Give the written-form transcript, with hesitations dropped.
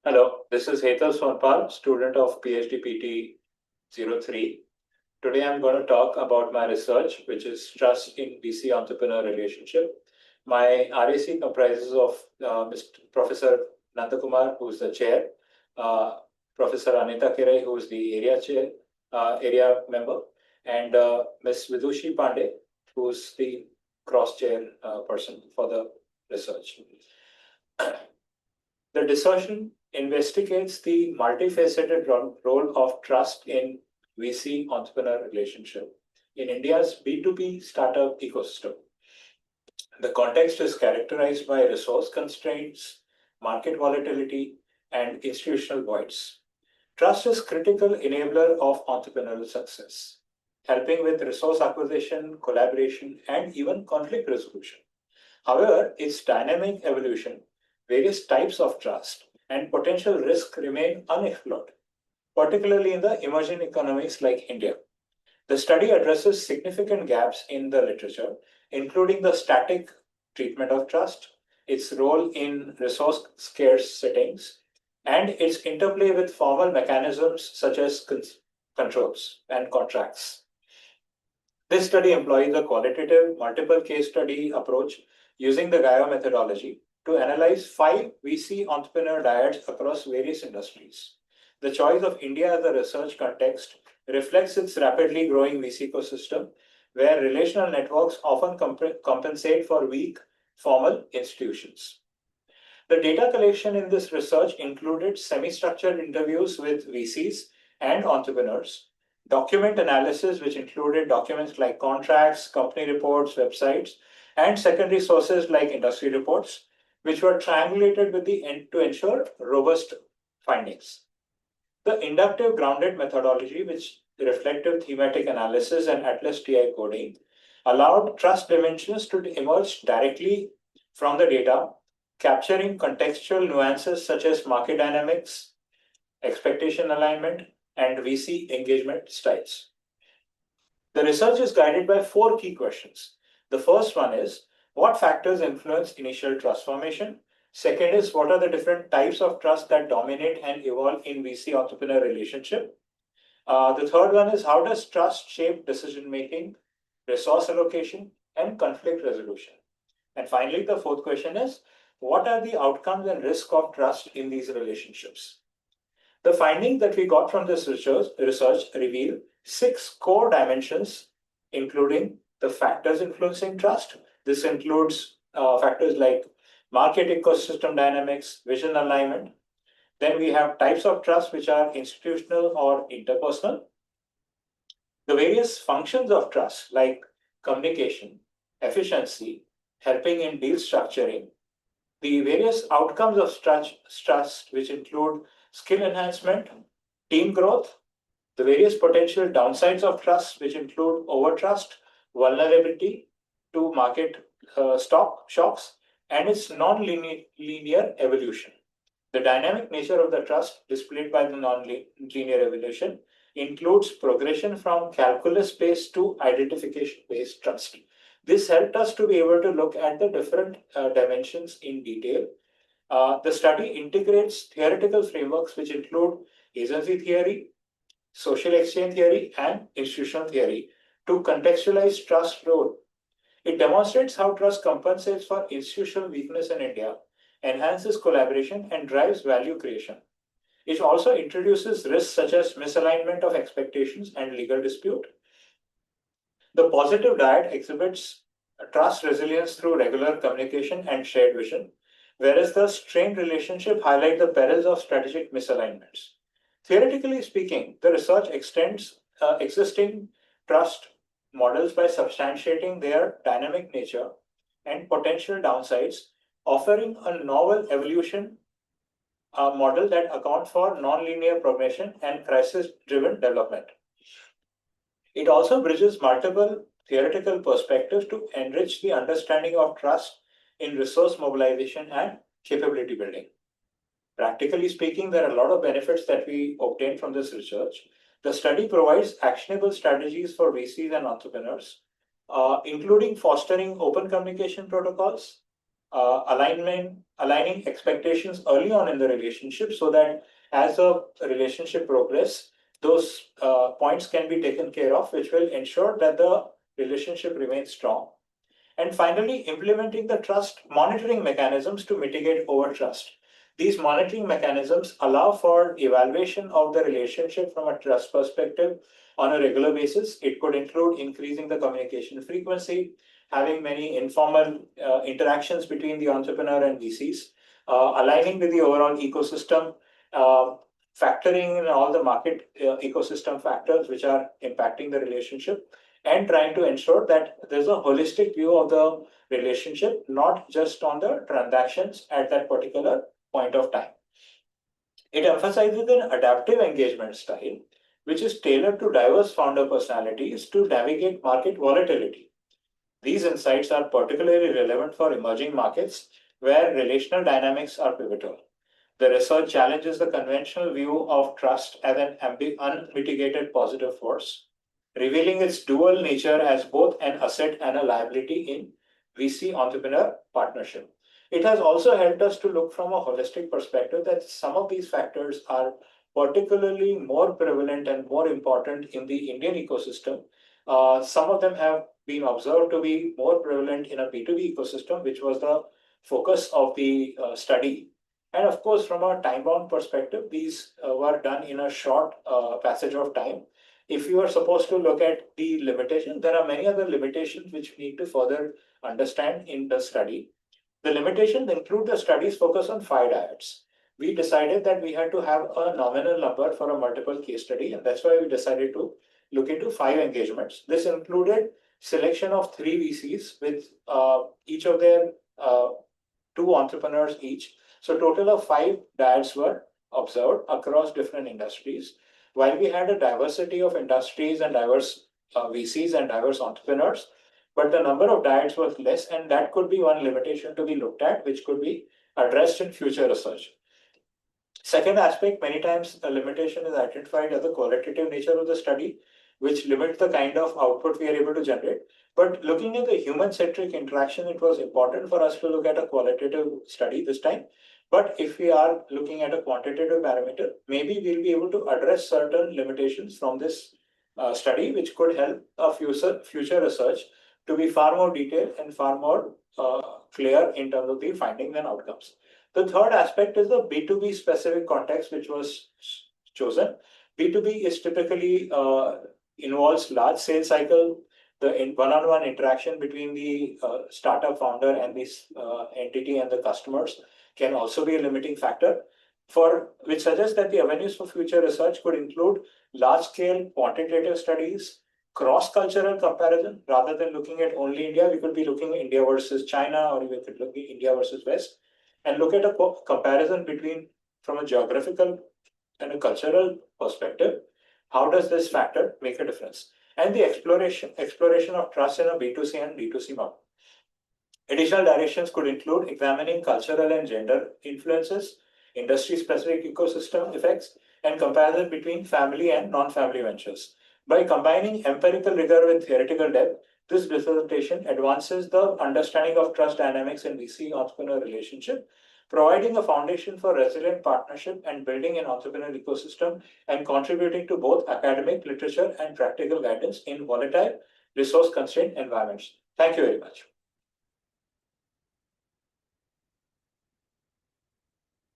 Hello, this is Hetal Sonpal, student of PhD PT 03. Today I'm going to talk about my research, which is Trust in VC Entrepreneur Relationship. My RAC comprises of Mr. Professor Nandakumar, who is the chair, Professor Anita Kirai, who is the area member, and Ms. Vidushi Pandey, who is the cross-chair person for the research. The discussion investigates the multifaceted role of trust in VC entrepreneur relationship in India's B2B startup ecosystem. The context is characterized by resource constraints, market volatility, and institutional voids. Trust is critical enabler of entrepreneurial success, helping with resource acquisition, collaboration, and even conflict resolution. However, its dynamic evolution, various types of trust, and potential risk remain unexplored, particularly in the emerging economies like India. The study addresses significant gaps in the literature, including the static treatment of trust, its role in resource scarce settings, and its interplay with formal mechanisms such as controls and contracts. This study employs a qualitative multiple case study approach using the Gaia methodology to analyze 5 VC entrepreneur dyads across various industries. The choice of India as a research context reflects its rapidly growing VC ecosystem, where relational networks often compensate for weak formal institutions. The data collection in this research included semi-structured interviews with VCs and entrepreneurs, document analysis, which included documents like contracts, company reports, websites, and secondary sources like industry reports, which were triangulated with the end to ensure robust findings. The inductive grounded methodology, which reflective thematic analysis and Atlas TI coding, allowed trust dimensions to emerge directly from the data, capturing contextual nuances such as market dynamics, expectation alignment, and VC engagement styles. The research is guided by 4 key questions. The first one is, what factors influence initial trust formation? Second is, what are the different types of trust that dominate and evolve in VC entrepreneur relationship? The third one is, how does trust shape decision making, resource allocation, and conflict resolution? And finally, the fourth question is, what are the outcomes and risk of trust in these relationships? The findings that we got from this research reveal 6 core dimensions, including the factors influencing trust. This includes factors like market ecosystem dynamics, vision alignment. Then we have types of trust, which are institutional or interpersonal. The various functions of trust, like communication, efficiency, helping in deal structuring. The various outcomes of trust, which include skill enhancement, team growth, the various potential downsides of trust, which include overtrust, vulnerability to market shocks, and its non-linear evolution. The dynamic nature of the trust displayed by the non-linear evolution includes progression from calculus-based to identification-based trust. This helped us to be able to look at the different dimensions in detail. The study integrates theoretical frameworks which include agency theory, social exchange theory, and institutional theory to contextualize trust role. It demonstrates how trust compensates for institutional weakness in India, enhances collaboration, and drives value creation. It also introduces risks such as misalignment of expectations and legal dispute. The positive dyad exhibits trust resilience through regular communication and shared vision, whereas the strained relationship highlight the perils of strategic misalignments. Theoretically speaking, the research extends existing trust models by substantiating their dynamic nature and potential downsides, offering a novel evolution model that accounts for nonlinear progression and crisis-driven development. It also bridges multiple theoretical perspectives to enrich the understanding of trust in resource mobilization and capability building. Practically speaking, there are a lot of benefits that we obtain from this research. The study provides actionable strategies for VCs and entrepreneurs, including fostering open communication protocols, aligning expectations early on in the relationship so that as the relationship progresses, those points can be taken care of, which will ensure that the relationship remains strong. And finally, implementing the trust monitoring mechanisms to mitigate overtrust. These monitoring mechanisms allow for evaluation of the relationship from a trust perspective on a regular basis. It could include increasing the communication frequency, having many informal interactions between the entrepreneur and VCs, aligning with the overall ecosystem, uh, factoring in all the market ecosystem factors which are impacting the relationship, and trying to ensure that there's a holistic view of the relationship, not just on the transactions at that particular point of time. It emphasizes an adaptive engagement style, which is tailored to diverse founder personalities to navigate market volatility. These insights are particularly relevant for emerging markets where relational dynamics are pivotal. The research challenges the conventional view of trust as an unmitigated positive force, revealing its dual nature as both an asset and a liability in VC entrepreneur partnership. It has also helped us to look from a holistic perspective that some of these factors are particularly more prevalent and more important in the Indian ecosystem. Some of them have been observed to be more prevalent in a B2B ecosystem, which was the focus of the study. And of course, from a time-bound perspective, these were done in a short passage of time. If you are supposed to look at the limitation, there are many other limitations which we need to further understand in the study. The limitations include the study's focus on 5 dyads. We decided that we had to have a nominal number for a multiple case study, and that's why we decided to look into 5 engagements. This included selection of 3 VCs with each of their 2 entrepreneurs each. So total of 5 dyads were observed across different industries. While we had a diversity of industries and diverse VCs and diverse entrepreneurs, but the number of dyads was less, and that could be one limitation to be looked at, which could be addressed in future research. Second aspect, many times a limitation is identified as the qualitative nature of the study, which limits the kind of output we are able to generate. But looking at the human-centric interaction, it was important for us to look at a qualitative study this time. But if we are looking at a quantitative parameter, maybe we'll be able to address certain limitations from this study, which could help a future research to be far more detailed and far more clear in terms of the findings and outcomes. The third aspect is the B2B specific context which was chosen. B2B is typically involves large sales cycle, the one-on-one interaction between the startup founder and this entity and the customers can also be a limiting factor, for which suggests that the avenues for future research could include large-scale quantitative studies, cross-cultural comparison. Rather than looking at only India, we could be looking at India versus China, or we could look at India versus West, and look at a comparison between from a geographical and a cultural perspective. How does this factor make a difference? And the exploration of trust in a B2C and B2C model. Additional directions could include examining cultural and gender influences, industry-specific ecosystem effects, and comparison between family and non-family ventures. By combining empirical rigor with theoretical depth, this dissertation advances the understanding of trust dynamics in VC entrepreneur relationship, providing a foundation for resilient partnership and building an entrepreneurial ecosystem, and contributing to both academic literature and practical guidance in volatile, resource-constrained environments. Thank you very much.